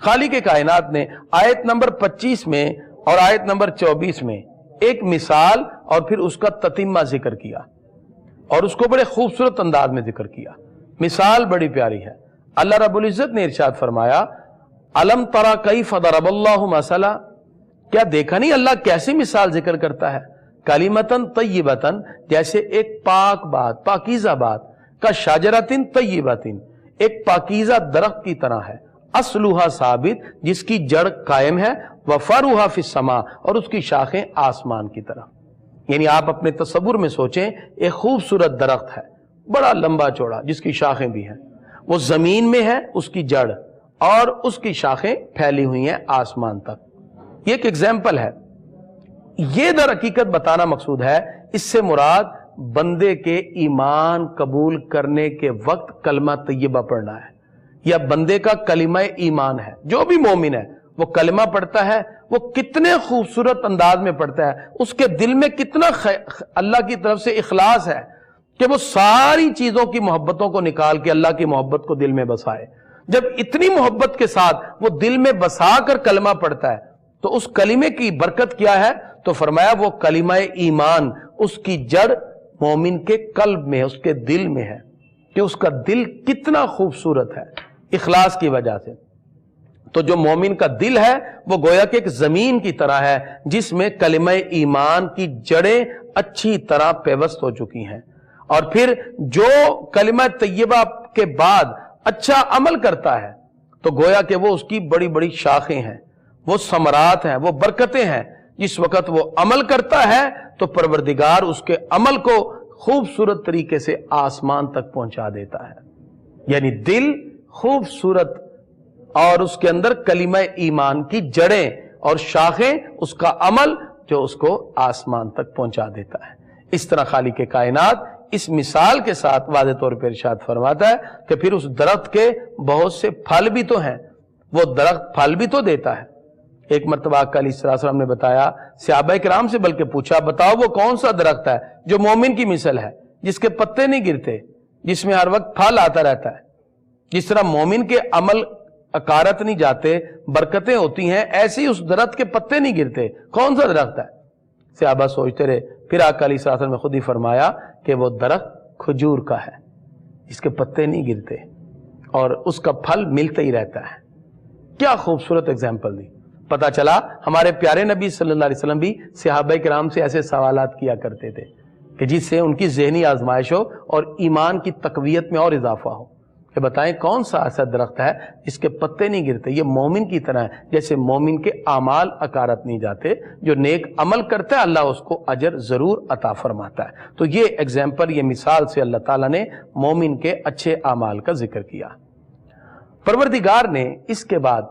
خالق کائنات نے آیت نمبر 25 میں اور آیت نمبر 24 میں ایک مثال اور پھر اس کا تتمہ ذکر کیا، اور اس کو بڑے خوبصورت انداز میں ذکر کیا۔ مثال بڑی پیاری ہے۔ اللہ رب العزت نے ارشاد فرمایا الم تری کیف ضرب اللہ مثلا، کیا دیکھا نہیں اللہ کیسی مثال ذکر کرتا ہے، کلمۃ طیبۃ، جیسے ایک پاک بات، پاکیزہ بات، کا شجرۃ طیبۃ، ایک پاکیزہ درخت کی طرح ہے، اصلھا ثابت، جس کی جڑ قائم ہے، وفرعھا فی السماء، اور اس کی شاخیں آسمان کی طرح۔ یعنی آپ اپنے تصور میں سوچیں ایک خوبصورت درخت ہے، بڑا لمبا چوڑا، جس کی شاخیں بھی ہیں، وہ زمین میں ہے، اس کی جڑ اور اس کی شاخیں پھیلی ہوئی ہیں آسمان تک۔ یہ ایک ایگزامپل ہے۔ یہ در حقیقت بتانا مقصود ہے، اس سے مراد بندے کے ایمان قبول کرنے کے وقت کلمہ طیبہ پڑھنا ہے، یا بندے کا کلمہ ایمان ہے۔ جو بھی مومن ہے وہ کلمہ پڑھتا ہے، وہ کتنے خوبصورت انداز میں پڑھتا ہے، اس کے دل میں کتنا اللہ کی طرف سے اخلاص ہے کہ وہ ساری چیزوں کی محبتوں کو نکال کے اللہ کی محبت کو دل میں بسائے۔ جب اتنی محبت کے ساتھ وہ دل میں بسا کر کلمہ پڑھتا ہے تو اس کلمے کی برکت کیا ہے؟ تو فرمایا وہ کلمہ ایمان، اس کی جڑ مومن کے قلب میں، اس کے دل میں ہے، کہ اس کا دل کتنا خوبصورت ہے اخلاص کی وجہ سے۔ تو جو مومن کا دل ہے وہ گویا کہ ایک زمین کی طرح ہے جس میں کلمہ ایمان کی جڑیں اچھی طرح پیوست ہو چکی ہیں، اور پھر جو کلمہ طیبہ کے بعد اچھا عمل کرتا ہے تو گویا کہ وہ اس کی بڑی بڑی شاخیں ہیں، وہ ثمرات ہیں، وہ برکتیں ہیں۔ جس وقت وہ عمل کرتا ہے تو پروردگار اس کے عمل کو خوبصورت طریقے سے آسمان تک پہنچا دیتا ہے۔ یعنی دل خوبصورت اور اس کے اندر کلمہ ایمان کی جڑیں اور شاخیں، اس کا عمل جو اس کو آسمان تک پہنچا دیتا ہے۔ اس طرح خالق کائنات اس مثال کے ساتھ واضح طور پر ارشاد فرماتا ہے کہ پھر اس درخت کے بہت سے پھل بھی تو ہیں، وہ درخت پھل بھی تو دیتا ہے، ایک مرتبہ آقا علیہ السلام نے بتایا، صحابہ کرام سے بلکہ پوچھا، بتاؤ وہ کون سا درخت ہے جو مومن کی مثل ہے، جس کے پتے نہیں گرتے، جس میں ہر وقت پھل آتا رہتا ہے، جس طرح مومن کے عمل اکارت نہیں جاتے، برکتیں ہوتی ہیں، ایسے ہی اس درخت کے پتے نہیں گرتے، کون سا درخت ہے؟ صحابہ سوچتے رہے، پھر آقا علیہ السلام نے خود ہی فرمایا کہ وہ درخت کھجور کا ہے، جس کے پتے نہیں گرتے اور اس کا پھل ملتا ہی رہتا ہے۔ کیا خوبصورت اگزامپل دی۔ پتہ چلا ہمارے پیارے نبی صلی اللہ علیہ وسلم بھی صحابہ کرام سے ایسے سوالات کیا کرتے تھے کہ جس سے ان کی ذہنی آزمائش ہو اور ایمان کی تقویت میں اور اضافہ ہو، کہ بتائیں کون سا ایسا درخت ہے جس کے پتے نہیں گرتے، یہ مومن کی طرح ہے، جیسے مومن کے اعمال اکارت نہیں جاتے، جو نیک عمل کرتا ہے اللہ اس کو اجر ضرور عطا فرماتا ہے۔ تو یہ ایگزامپل، یہ مثال سے اللہ تعالیٰ نے مومن کے اچھے اعمال کا ذکر کیا۔ پروردگار نے اس کے بعد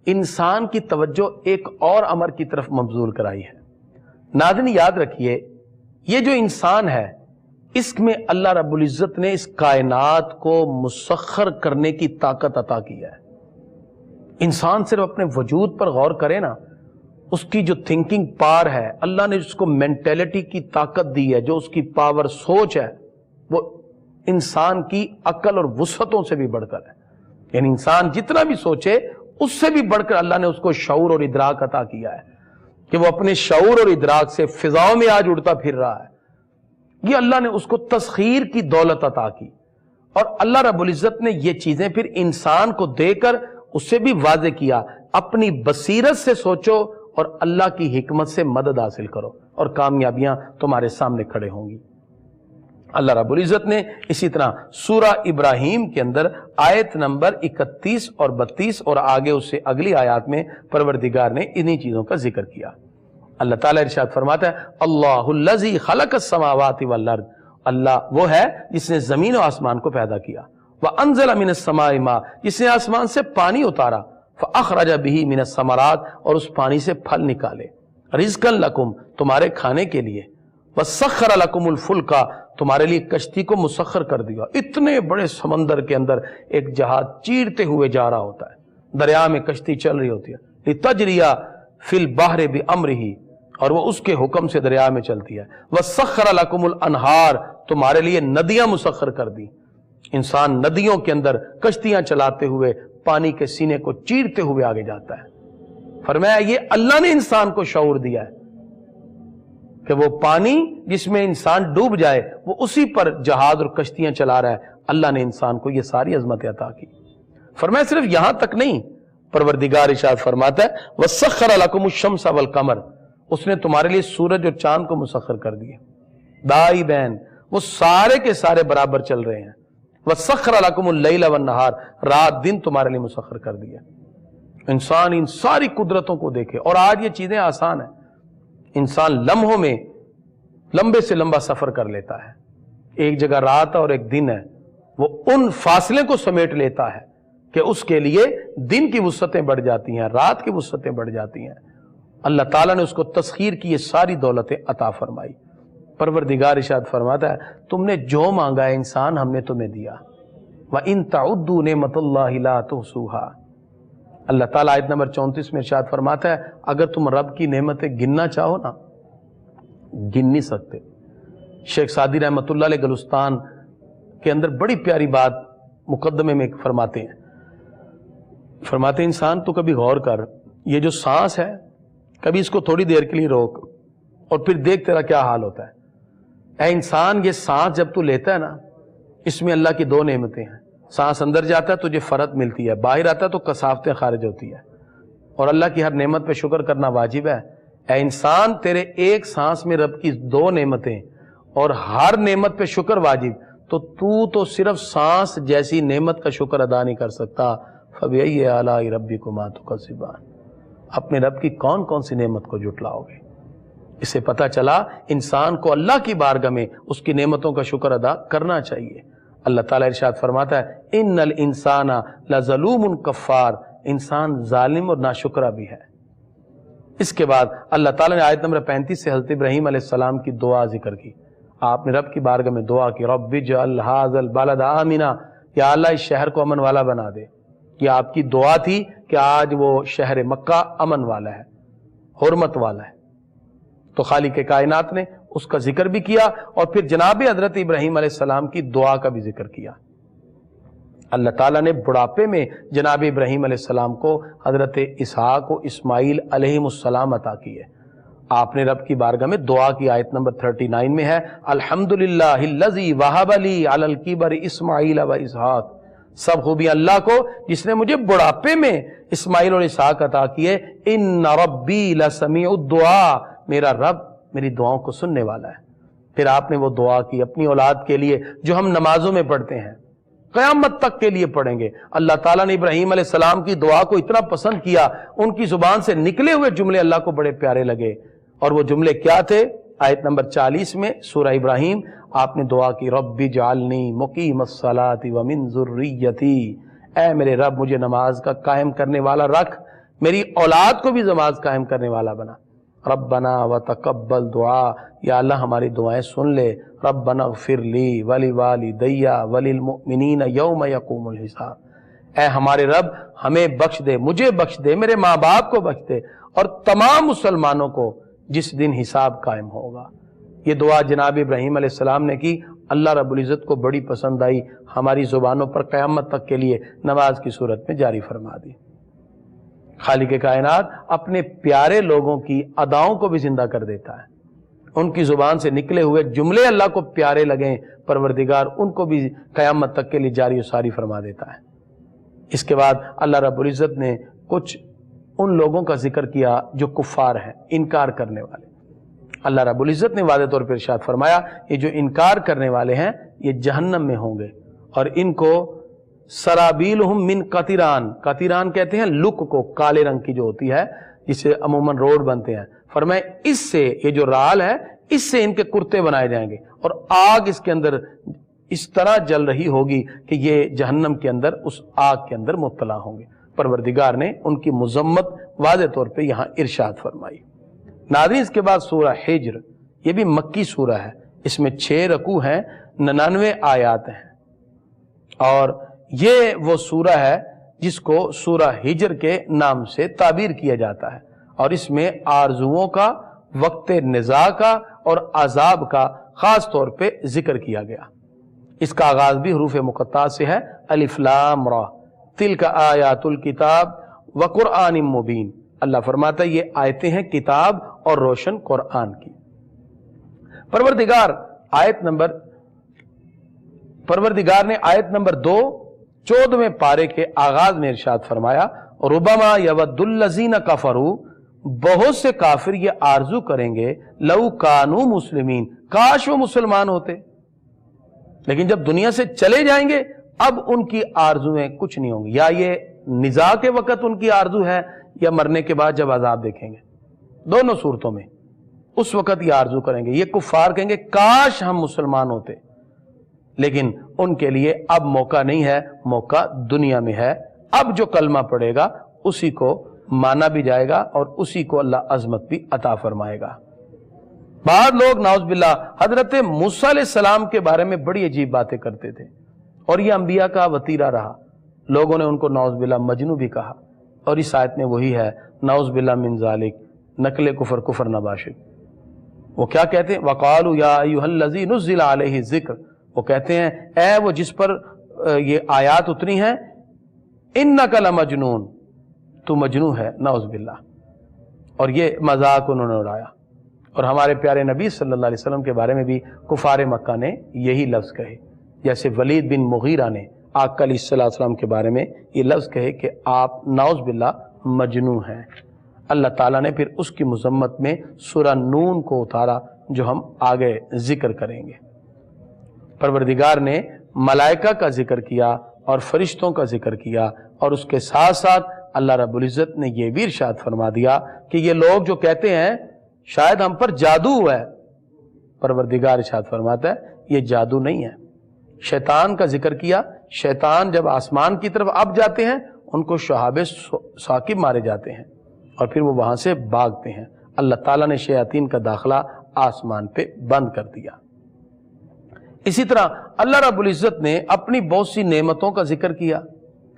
انسان کی توجہ ایک اور امر کی طرف مبذول کرائی ہے۔ ناظرین یاد رکھیے، یہ جو انسان ہے، اس میں اللہ رب العزت نے اس کائنات کو مسخر کرنے کی طاقت عطا کی ہے۔ انسان صرف اپنے وجود پر غور کرے نا، اس کی جو تھنکنگ پاور ہے، اللہ نے اس کو مینٹیلٹی کی طاقت دی ہے، جو اس کی پاور سوچ ہے، وہ انسان کی عقل اور وسعتوں سے بھی بڑھ کر ہے۔ یعنی انسان جتنا بھی سوچے اس سے بھی بڑھ کر اللہ نے اس کو شعور اور ادراک عطا کیا ہے کہ وہ اپنے شعور اور ادراک سے فضاؤں میں آج اڑتا پھر رہا ہے۔ یہ اللہ نے اس کو تسخیر کی دولت عطا کی، اور اللہ رب العزت نے یہ چیزیں پھر انسان کو دے کر اس سے بھی واضح کیا، اپنی بصیرت سے سوچو اور اللہ کی حکمت سے مدد حاصل کرو اور کامیابیاں تمہارے سامنے کھڑے ہوں گی۔ اللہ رب العزت نے اسی طرح سورہ ابراہیم کے اندر آیت نمبر 31 اور 32 اور آگے اس سے اگلی آیات میں پروردگار نے انہی چیزوں کا ذکر کیا۔ اللہ تعالیٰ ارشاد فرماتا ہے، اللہ الذی خلق السماوات والارض، اللہ وہ ہے جس نے زمین و آسمان کو پیدا کیا، وانزل من السماء ماء، جس نے آسمان سے پانی اتارا، فاخرج به من الثمرات، اور اس پانی سے پھل نکالے، رزقا لکم، تمہارے کھانے کے لیے، وسخر لکم الفلک، تمہارے لیے کشتی کو مسخر کر دیا۔ اتنے بڑے سمندر کے اندر ایک جہاز چیرتے ہوئے جا رہا ہوتا ہے، دریا میں کشتی چل رہی ہوتی ہے، لتجری فی البحر بامرہ، اور وہ اس کے حکم سے دریا میں چلتی ہے، وسخر لکم الانہار، تمہارے لیے ندیاں مسخر کر دی۔ انسان ندیوں کے اندر کشتیاں چلاتے ہوئے پانی کے سینے کو چیرتے ہوئے آگے جاتا ہے۔ فرمایا یہ اللہ نے انسان کو شعور دیا ہے کہ وہ پانی جس میں انسان ڈوب جائے وہ اسی پر جہاز اور کشتیاں چلا رہا ہے۔ اللہ نے انسان کو یہ ساری عظمت عطا کی۔ فرمایا صرف یہاں تک نہیں، پروردگار ارشاد فرماتا ہے، وَسَخَّرَ لَكُمُ الشَّمْسَ وَالْقَمَرَ، اس نے تمہارے لیے سورج اور چاند کو مسخر کر دیا، دائبین، وہ سارے کے سارے برابر چل رہے ہیں، وَسَخَّرَ لَكُمُ اللَّيْلَ وَالنَّهَارَ، رات دن تمہارے لیے مسخر کر دیا۔ انسان ان ساری قدرتوں کو دیکھے، اور آج یہ چیزیں آسان ہیں، انسان لمحوں میں لمبے سے لمبا سفر کر لیتا ہے، ایک جگہ رات اور ایک دن ہے، وہ ان فاصلے کو سمیٹ لیتا ہے کہ اس کے لیے دن کی وسعتیں بڑھ جاتی ہیں، رات کی وسعتیں بڑھ جاتی ہیں۔ اللہ تعالیٰ نے اس کو تسخیر کی یہ ساری دولتیں عطا فرمائی۔ پروردگار ارشاد فرماتا ہے، تم نے جو مانگا ہے انسان ہم نے تمہیں دیا، وَإِن تَعُدُّوا نِعْمَتَ اللَّهِ لَا تُحْصُوهَا۔ اللہ تعالیٰ آیت نمبر 34 میں ارشاد فرماتا ہے، اگر تم رب کی نعمتیں گننا چاہو نا، گن نہیں سکتے۔ شیخ سعدی رحمۃ اللہ علیہ گلستان کے اندر بڑی پیاری بات مقدمے میں فرماتے ہیں، فرماتے ہیں انسان تو کبھی غور کر، یہ جو سانس ہے کبھی اس کو تھوڑی دیر کے لیے روک اور پھر دیکھ تیرا کیا حال ہوتا ہے۔ اے انسان، یہ سانس جب تو لیتا ہے نا، اس میں اللہ کی دو نعمتیں ہیں، سانس اندر جاتا ہے تجھے فرت ملتی ہے، باہر آتا ہے تو کثافتیں خارج ہوتی ہے، اور اللہ کی ہر نعمت پہ شکر کرنا واجب ہے۔ اے انسان، تیرے ایک سانس میں رب کی دو نعمتیں اور ہر نعمت پہ شکر واجب، تو صرف سانس جیسی نعمت کا شکر ادا نہیں کر سکتا۔ فَبِأَيِّ آلَاءِ رَبِّكُمَا تُكَذِّبَانِ، اپنے رب کی کون کون سی نعمت کو جھٹلاؤ گے؟ اس سے پتہ چلا انسان کو اللہ کی بارگاہ میں اس کی نعمتوں کا شکر ادا کرنا چاہیے۔ اللہ تعالیٰ ارشاد فرماتا ہے، ان الانسان لظلوم کفار، انسان ظالم اور ناشکرہ بھی ہے۔ اس کے بعد اللہ تعالیٰ نے آیت نمبر 35 سے حضرت ابراہیم علیہ السلام کی دعا ذکر کی۔ آپ نے رب کی بارگاہ میں دعا کی، رب اجعل ھذا البلد آمنا، یا اللہ اس شہر کو امن والا بنا دے، یہ آپ کی دعا تھی کہ آج وہ شہر مکہ امن والا ہے، حرمت والا ہے۔ تو خالق کائنات نے اس کا ذکر بھی کیا اور پھر جناب حضرت ابراہیم علیہ السلام کی دعا کا بھی ذکر کیا۔ اللہ تعالیٰ نے بڑھاپے میں جناب ابراہیم علیہ السلام کو حضرت اسحاق و اسماعیل علیہم السلام عطا کیے۔ آپ نے رب کی بارگاہ میں دعا کی، آیت نمبر 39 میں ہے الحمدللہ الذی وہب لی علی الکبر اسماعیل و اسحاق، سب خوبی اللہ کو جس نے مجھے بڑھاپے میں اسماعیل اور اسحاق عطا کیے۔ ان ربی لسمیع الدعاء، میرا رب میری دعاؤں کو سننے والا ہے۔ پھر آپ نے وہ دعا کی اپنی اولاد کے لیے جو ہم نمازوں میں پڑھتے ہیں، قیامت تک کے لیے پڑھیں گے۔ اللہ تعالیٰ نے ابراہیم علیہ السلام کی دعا کو اتنا پسند کیا، ان کی زبان سے نکلے ہوئے جملے اللہ کو بڑے پیارے لگے، اور وہ جملے کیا تھے؟ آیت نمبر 40 میں سورہ ابراہیم آپ نے دعا کی رب اجعلنی مقیم الصلاۃ ومن ذریتی، اے میرے رب مجھے نماز کا قائم کرنے والا رکھ، میری اولاد کو بھی نماز قائم کرنے والا بنا۔ ربنا وتقبل دعا، یا اللہ ہماری دعائیں سن لے۔ ربنا اغفر لی ولوالدی وللمؤمنین یوم یقوم الحساب، اے ہمارے رب ہمیں بخش دے، مجھے بخش دے، میرے ماں باپ کو بخش دے، اور تمام مسلمانوں کو جس دن حساب قائم ہوگا۔ یہ دعا جناب ابراہیم علیہ السلام نے کی، اللہ رب العزت کو بڑی پسند آئی، ہماری زبانوں پر قیامت تک کے لیے نماز کی صورت میں جاری فرما دی۔ خالق کائنات اپنے پیارے لوگوں کی اداؤں کو بھی زندہ کر دیتا ہے، ان کی زبان سے نکلے ہوئے جملے اللہ کو پیارے لگیں، پروردگار ان کو بھی قیامت تک کے لیے جاری و ساری فرما دیتا ہے۔ اس کے بعد اللہ رب العزت نے کچھ ان لوگوں کا ذکر کیا جو کفار ہیں، انکار کرنے والے۔ اللہ رب العزت نے واضح طور پر ارشاد فرمایا یہ جو انکار کرنے والے ہیں یہ جہنم میں ہوں گے، اور ان کو سرابیلہم من قطران، قطران کہتے ہیں لک کو، کالے رنگ کی جو ہوتی ہے جسے عموماً روڈ بنتے ہیں، فرمائے اس سے، یہ جو رال ہے اس سے ان کے کرتے بنائے جائیں گے، اور آگ اس کے اندر اس طرح جل رہی ہوگی کہ یہ جہنم کے اندر اس آگ کے اندر مبتلا ہوں گے۔ پروردگار نے ان کی مذمت واضح طور پہ یہاں ارشاد فرمائی۔ ناظرین اس کے بعد سورہ حجر، یہ بھی مکی سورہ ہے، اس میں 6 رکوع ہیں، 99 آیات ہیں، اور یہ وہ سورہ ہے جس کو سورہ حجر کے نام سے تعبیر کیا جاتا ہے، اور اس میں آرزوؤں کا، وقت نزاع کا اور عذاب کا خاص طور پہ ذکر کیا گیا۔ اس کا آغاز بھی حروف مقطعات سے ہے، الف لام را تلک آیات الکتاب وقرآن مبین۔ اللہ فرماتا ہے یہ آیتیں ہیں کتاب اور روشن قرآن کی۔ پروردگار نے آیت نمبر 2 14ویں پارے کے آغاز میں ارشاد فرمایا ربما یود الذین کفروا، بہت سے کافر یہ آرزو کریں گے لو کانوا مسلمین، کاش وہ مسلمان ہوتے، لیکن جب دنیا سے چلے جائیں گے اب ان کی آرزویں کچھ نہیں ہوں گی، یا یہ نزاع کے وقت ان کی آرزو ہے یا مرنے کے بعد جب عذاب دیکھیں گے، دونوں صورتوں میں اس وقت یہ آرزو کریں گے۔ یہ کفار کہیں گے کاش ہم مسلمان ہوتے، لیکن ان کے لیے اب موقع نہیں ہے، موقع دنیا میں ہے۔ اب جو کلمہ پڑے گا اسی کو مانا بھی جائے گا اور اسی کو اللہ عظمت بھی عطا فرمائے گا۔ بعض لوگ نعوذ باللہ حضرت موسیٰ علیہ السلام کے بارے میں بڑی عجیب باتیں کرتے تھے، اور یہ انبیاء کا وتیرہ رہا، لوگوں نے ان کو نعوذ باللہ مجنون بھی کہا، اور اس آیت میں وہی ہے نعوذ باللہ من ذالک، نقل کفر کفر نباشد۔ وہ کیا کہتے ہیں وقالوا یا ایھا الذی نزل علیہ الذکر، وہ کہتے ہیں اے وہ جس پر یہ آیات اتری ہیں انک لمجنون، تو مجنون ہے، نعوذ باللہ۔ اور یہ مذاق انہوں نے اڑایا، اور ہمارے پیارے نبی صلی اللہ علیہ وسلم کے بارے میں بھی کفار مکہ نے یہی لفظ کہے، جیسے ولید بن مغیرہ نے آقا علیہ السلام کے بارے میں یہ لفظ کہے کہ آپ نعوذ باللہ مجنون ہیں۔ اللہ تعالیٰ نے پھر اس کی مذمت میں سورہ نون کو اتارا جو ہم آگے ذکر کریں گے۔ پروردگار نے ملائکہ کا ذکر کیا اور فرشتوں کا ذکر کیا، اور اس کے ساتھ ساتھ اللہ رب العزت نے یہ بھی ارشاد فرما دیا کہ یہ لوگ جو کہتے ہیں شاید ہم پر جادو ہوا ہے، پروردگار ارشاد فرماتا ہے یہ جادو نہیں ہے۔ شیطان کا ذکر کیا، شیطان جب آسمان کی طرف اب جاتے ہیں ان کو شہاب ثاقب مارے جاتے ہیں اور پھر وہ وہاں سے بھاگتے ہیں۔ اللہ تعالیٰ نے شیاطین کا داخلہ آسمان پہ بند کر دیا۔ اسی طرح اللہ رب العزت نے اپنی بہت سی نعمتوں کا ذکر کیا،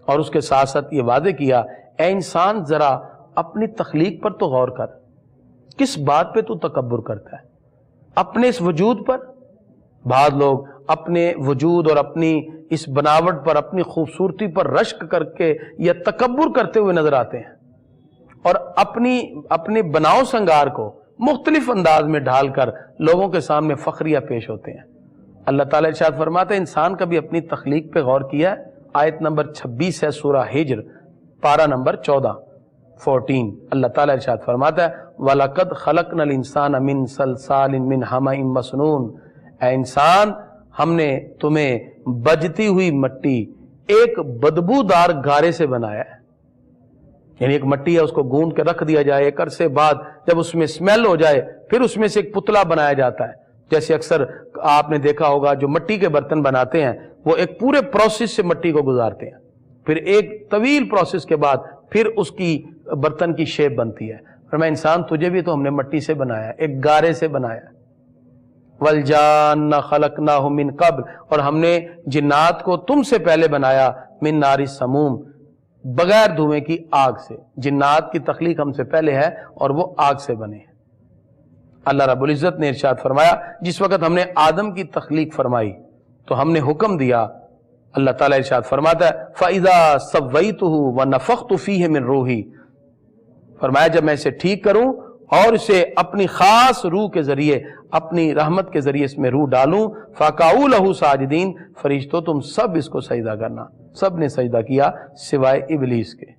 اور اس کے ساتھ ساتھ یہ وعدے کیا اے انسان ذرا اپنی تخلیق پر تو غور کر، کس بات پہ تو تکبر کرتا ہے؟ اپنے اس وجود پر؟ بعض لوگ اپنے وجود اور اپنی اس بناوٹ پر، اپنی خوبصورتی پر رشک کر کے یا تکبر کرتے ہوئے نظر آتے ہیں اور اپنی بناؤ سنگار کو مختلف انداز میں ڈھال کر لوگوں کے سامنے فخریہ پیش ہوتے ہیں۔ اللہ تعالیٰ ارشاد فرماتا ہے انسان کبھی اپنی تخلیق پہ غور کیا ہے؟ آیت نمبر 26 ہے سورہ ہجر، پارہ نمبر 14 اللہ تعالیٰ ارشاد فرماتا ہے وَلَقَدْ خَلَقْنَا الْإِنسَانَ مِنْ صَلْصَالٍ مِنْ حَمَإٍ مَسْنُونٍ، اے انسان ہم نے تمہیں بجتی ہوئی مٹی ایک بدبودار گارے سے بنایا ہے۔ یعنی ایک مٹی ہے، اس کو گوند کے رکھ دیا جائے، ایک عرصے بعد جب اس میں اسمیل ہو جائے پھر اس میں سے ایک پتلا بنایا جاتا ہے۔ جیسے اکثر آپ نے دیکھا ہوگا جو مٹی کے برتن بناتے ہیں وہ ایک پورے پروسیس سے مٹی کو گزارتے ہیں، پھر ایک طویل پروسیس کے بعد پھر اس کی برتن کی شیپ بنتی ہے۔ فرمایا انسان تجھے بھی تو ہم نے مٹی سے بنایا، ایک گارے سے بنایا۔ وَالْجَانَّ خَلَقْنَاهُ مِنْ قَبْلِ، اور ہم نے جنات کو تم سے پہلے بنایا من نار السموم، بغیر دھوئیں کی آگ سے۔ جنات کی تخلیق ہم سے پہلے ہے اور وہ آگ سے بنے ہیں۔ اللہ رب العزت نے ارشاد فرمایا جس وقت ہم نے آدم کی تخلیق فرمائی تو ہم نے حکم دیا، اللہ تعالیٰ ارشاد فرماتا ہے فَإِذَا سَوَّيْتُهُ وَنَفَخْتُ فِيهِ مِنْ رُوحِي، فرمایا جب میں اسے ٹھیک کروں اور اسے اپنی خاص روح کے ذریعے، اپنی رحمت کے ذریعے اس میں روح ڈالوں، فَقَعُوا لَهُ سَاجِدِينَ، فرشتوں تم سب اس کو سجدہ کرنا۔ سب نے سجدہ کیا سوائے ابلیس کے۔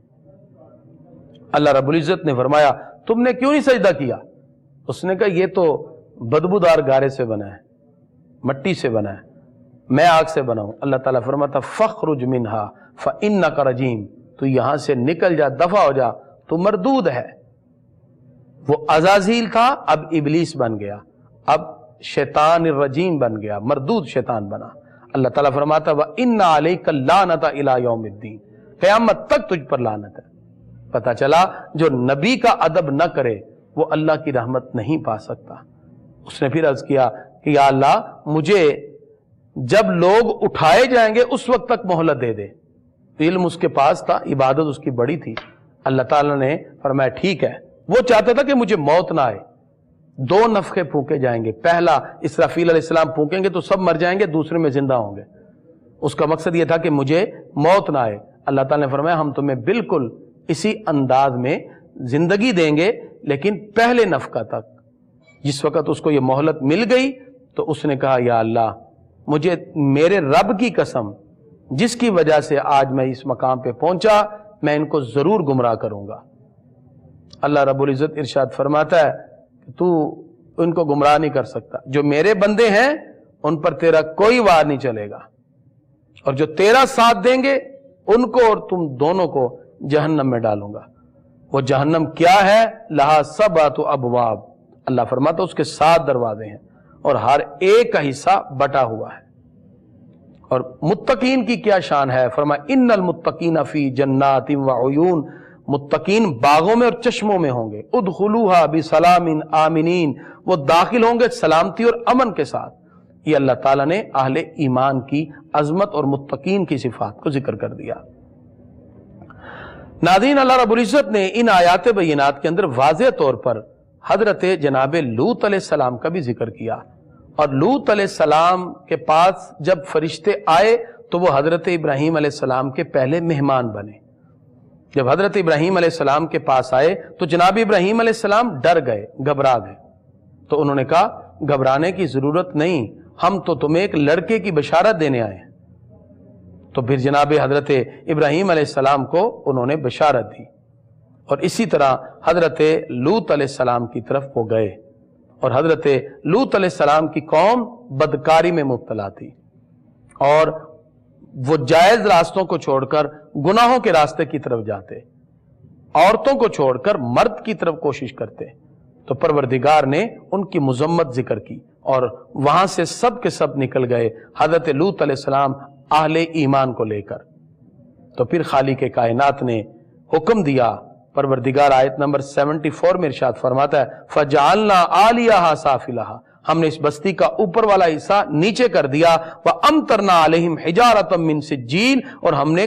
اللہ رب العزت نے فرمایا تم نے کیوں نہیں سجدہ کیا؟ اس نے کہا یہ تو بدبودار گارے سے بنا ہے، مٹی سے بنا ہے، میں آگ سے بنا ہوں۔ اللہ تعالیٰ فرماتا فَخْرُجْ مِنْهَا فَإِنَّكَ رَجِيمٌ، تو یہاں سے نکل جا، دفع ہو جا، تو مردود ہے۔ وہ عزازیل تھا، اب ابلیس بن گیا، اب شیطان الرجیم بن گیا، مردود شیطان بنا۔ اللہ تعالیٰ فرماتا وَإِنَّ عَلَيْكَ اللَّعْنَةَ إِلَىٰ يَوْمِ الدِّينِ، قیامت تک تجھ پر لعنت ہے۔ پتہ چلا جو نبی کا ادب نہ کرے وہ اللہ کی رحمت نہیں پا سکتا۔ اس نے پھر عرض کیا کہ یا اللہ مجھے جب لوگ اٹھائے جائیں گے اس وقت تک مہلت دے دے۔ علم اس کے پاس تھا، عبادت اس کی بڑی تھی۔ اللہ تعالیٰ نے فرمایا ٹھیک ہے، وہ چاہتا تھا کہ مجھے موت نہ آئے۔ 2 نفخے پھونکے جائیں گے، پہلا اسرافیل علیہ السلام پھونکیں گے تو سب مر جائیں گے، دوسرے میں زندہ ہوں گے۔ اس کا مقصد یہ تھا کہ مجھے موت نہ آئے۔ اللہ تعالیٰ نے فرمایا ہم تمہیں بالکل اسی انداز میں زندگی دیں گے، لیکن پہلے نفخہ تک۔ جس وقت اس کو یہ مہلت مل گئی تو اس نے کہا یا اللہ مجھے میرے رب کی قسم جس کی وجہ سے آج میں اس مقام پہ پہنچا، میں ان کو ضرور گمراہ کروں گا۔ اللہ رب العزت ارشاد فرماتا ہے کہ تو ان کو گمراہ نہیں کر سکتا، جو میرے بندے ہیں ان پر تیرا کوئی وار نہیں چلے گا، اور جو تیرا ساتھ دیں گے ان کو اور تم دونوں کو جہنم میں ڈالوں گا۔ وہ جہنم کیا ہے؟ لہا سبعۃ ابواب، اللہ فرماتا اس کے 7 دروازے ہیں اور ہر ایک کا حصہ بٹا ہوا ہے۔ اور متقین کی کیا شان ہے؟ فرمایا ان المتقین فی جنات وعیون، متقین باغوں میں اور چشموں میں ہوں گے۔ ادخلوها بسلام آمنین، وہ داخل ہوں گے سلامتی اور امن کے ساتھ۔ یہ اللہ تعالیٰ نے اہل ایمان کی عظمت اور متقین کی صفات کو ذکر کر دیا۔ ناظرین، اللہ رب العزت نے ان آیات بینات کے اندر واضح طور پر حضرت جناب لوط علیہ السلام کا بھی ذکر کیا، اور لوط علیہ السلام کے پاس جب فرشتے آئے تو وہ حضرت ابراہیم علیہ السلام کے پہلے مہمان بنے۔ جب حضرت ابراہیم علیہ السلام کے پاس آئے تو جناب ابراہیم علیہ السلام ڈر گئے، گھبرا گئے، تو انہوں نے کہا گھبرانے کی ضرورت نہیں، ہم تو تمہیں ایک لڑکے کی بشارت دینے آئے ہیں۔ تو پھر جناب حضرت ابراہیم علیہ السلام کو انہوں نے بشارت دی، اور اسی طرح حضرت لوط علیہ السلام کی طرف وہ گئے، اور حضرت لوط علیہ السلام کی قوم بدکاری میں مبتلا تھی، اور وہ جائز راستوں کو چھوڑ کر گناہوں کے راستے کی طرف جاتے، عورتوں کو چھوڑ کر مرد کی طرف کوشش کرتے۔ تو پروردگار نے ان کی مذمت ذکر کی، اور وہاں سے سب کے سب نکل گئے حضرت لوط علیہ السلام اہل ایمان کو لے کر۔ تو پھر خالق کائنات نے حکم دیا، پروردگار آیت نمبر 74 میں ارشاد فرماتا ہے فَجَعَلْنَا عَالِيَهَا سَافِلَهَا، ہم نے اس بستی کا اوپر والا حصہ نیچے کر دیا، وَأَمْطَرْنَا عَلَيْهِمْ حِجَارَةً مِّن سِجِّيلٍ، اور ہم نے